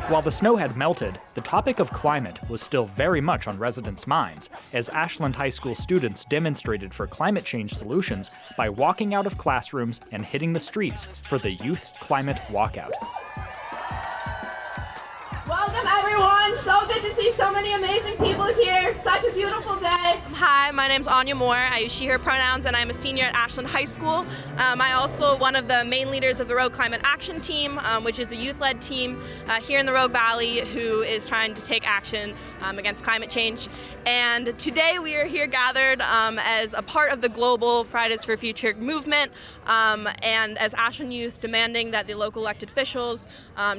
While the snow had melted, the topic of climate was still very much on residents' minds, as Ashland High School students demonstrated for climate change solutions by walking out of classrooms and hitting the streets for the Youth Climate Walkout. Welcome everyone, so good to see so many amazing people here, such a beautiful day. Hi, my name's Anya Moore, I use she, her pronouns, and I'm a senior at Ashland High School. I'm also one of the main leaders of the Rogue Climate Action Team, which is the youth-led team here in the Rogue Valley who is trying to take action against climate change. And today we are here gathered as a part of the global Fridays for Future movement and as Ashland youth demanding that the local elected officials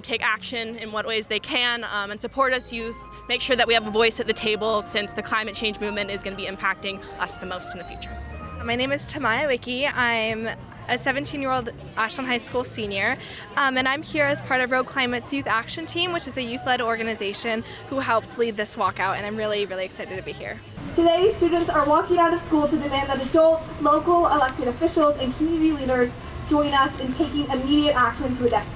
take action in what ways they can and support us youth, make sure that we have a voice at the table since the climate change movement is going to be impacting us the most in the future. My name is Tamaya Wiki. I'm a 17-year-old Ashland High School senior, and I'm here as part of Rogue Climate's Youth Action Team, which is a youth-led organization who helps lead this walkout, and I'm really, really excited to be here. Today, students are walking out of school to demand that adults, local elected officials, and community leaders join us in taking immediate action to address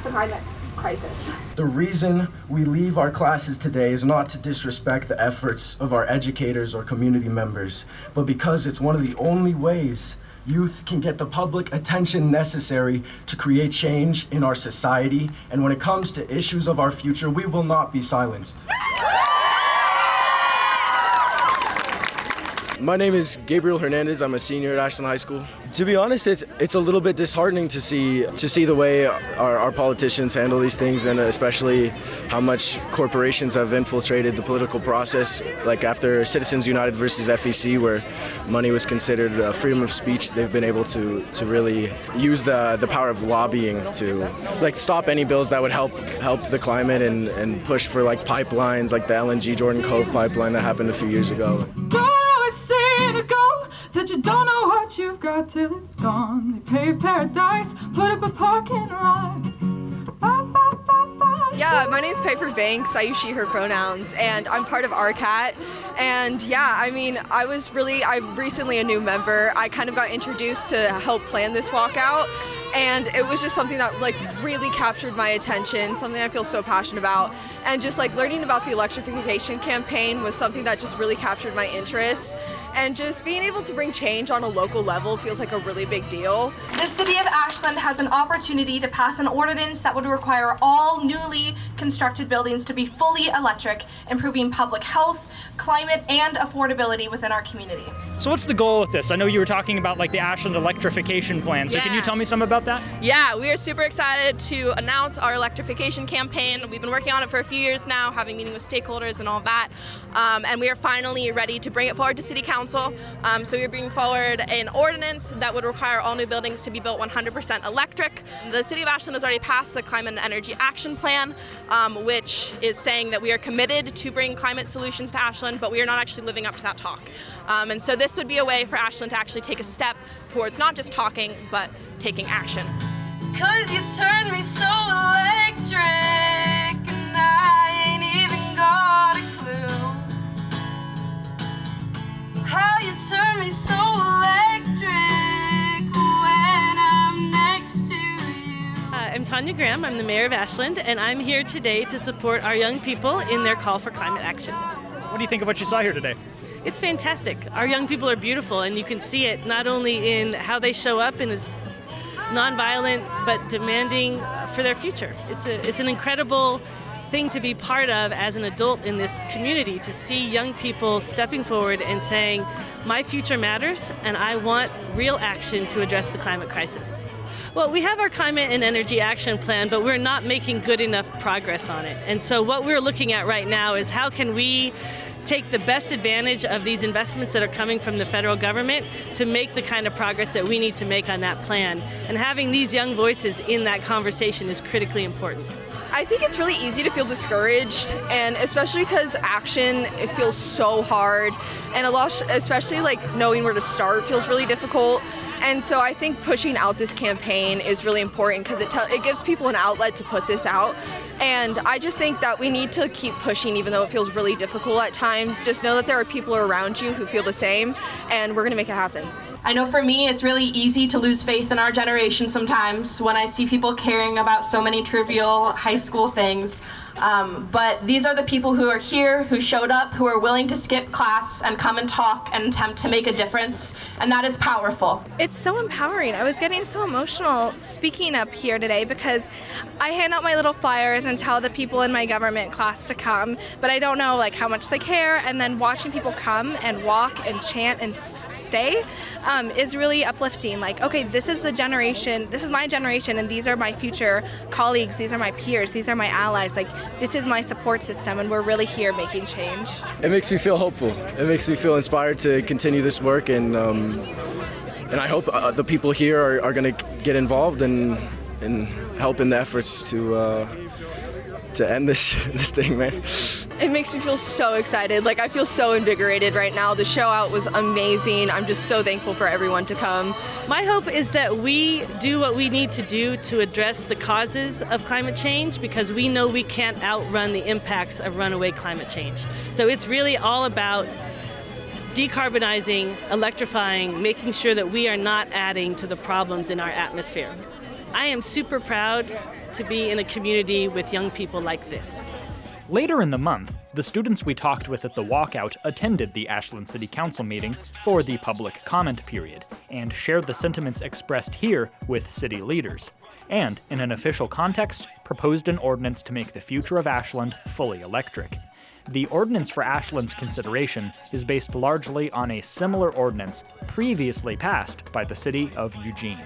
the climate crisis. The reason we leave our classes today is not to disrespect the efforts of our educators or community members, but because it's one of the only ways youth can get the public attention necessary to create change in our society. And when it comes to issues of our future, we will not be silenced. My name is Gabriel Hernandez. I'm a senior at Ashland High School. To be honest, it's a little bit disheartening to see the way our politicians handle these things, and especially how much corporations have infiltrated the political process. Like after Citizens United versus FEC, where money was considered freedom of speech, they've been able to really use the power of lobbying to stop any bills that would help the climate and push for pipelines like the LNG Jordan Cove pipeline that happened a few years ago. That you don't know what you've got till it's gone. They pave paradise, put up a parking lot. Yeah, my name's Piper Banks. I use she, her pronouns, and I'm part of RCAT. And yeah, I mean, I'm recently a new member. I kind of got introduced to help plan this walkout, and it was just something that really captured my attention, something I feel so passionate about. And just learning about the electrification campaign was something that just really captured my interest. And just being able to bring change on a local level feels like a really big deal. The City of Ashland has an opportunity to pass an ordinance that would require all newly constructed buildings to be fully electric, improving public health, climate, and affordability within our community. So what's the goal with this? I know you were talking about the Ashland electrification plan, so Can you tell me some about that? Yeah, we are super excited to announce our electrification campaign. We've been working on it for a few years now, having meetings with stakeholders and all that, and we are finally ready to bring it forward to City Council. So we're bringing forward an ordinance that would require all new buildings to be built 100% electric. The City of Ashland has already passed the Climate and Energy Action Plan, which is saying that we are committed to bring climate solutions to Ashland, but we are not actually living up to that talk. And so this would be a way for Ashland to actually take a step towards not just talking, but taking action. 'Cause you turn me so electric, and I ain't even got a clue. How you turn me so electric when I'm next to you. I'm Tanya Graham. I'm the mayor of Ashland, and I'm here today to support our young people in their call for climate action. What do you think of what you saw here today? It's fantastic. Our young people are beautiful, and you can see it not only in how they show up in this nonviolent but demanding for their future. It's an incredible thing to be part of as an adult in this community, to see young people stepping forward and saying, my future matters and I want real action to address the climate crisis. Well, we have our Climate and Energy Action Plan, but we're not making good enough progress on it. And so what we're looking at right now is how can we take the best advantage of these investments that are coming from the federal government to make the kind of progress that we need to make on that plan. And having these young voices in that conversation is critically important. I think it's really easy to feel discouraged, and especially because it feels so hard, and especially knowing where to start feels really difficult. And so I think pushing out this campaign is really important because it gives people an outlet to put this out. And I just think that we need to keep pushing even though it feels really difficult at times. Just know that there are people around you who feel the same, and we're going to make it happen. I know for me, it's really easy to lose faith in our generation sometimes when I see people caring about so many trivial high school things. But these are the people who are here, who showed up, who are willing to skip class and come and talk and attempt to make a difference, and that is powerful. It's so empowering. I was getting so emotional speaking up here today because I hand out my little flyers and tell the people in my government class to come, but I don't know like how much they care, and then watching people come and walk and chant and stay is really uplifting. Like, okay, this is the generation, this is my generation, and these are my future colleagues, these are my peers, these are my allies. Like, this is my support system, and we're really here making change. It makes me feel hopeful. It makes me feel inspired to continue this work, and I hope the people here are going to get involved and help in the efforts to end this thing, man. It makes me feel so excited. Like, I feel so invigorated right now. The show out was amazing. I'm just so thankful for everyone to come. My hope is that we do what we need to do to address the causes of climate change, because we know we can't outrun the impacts of runaway climate change. So it's really all about decarbonizing, electrifying, making sure that we are not adding to the problems in our atmosphere. I am super proud to be in a community with young people like this. Later in the month, the students we talked with at the walkout attended the Ashland City Council meeting for the public comment period and shared the sentiments expressed here with city leaders, and, in an official context, proposed an ordinance to make the future of Ashland fully electric. The ordinance for Ashland's consideration is based largely on a similar ordinance previously passed by the city of Eugene.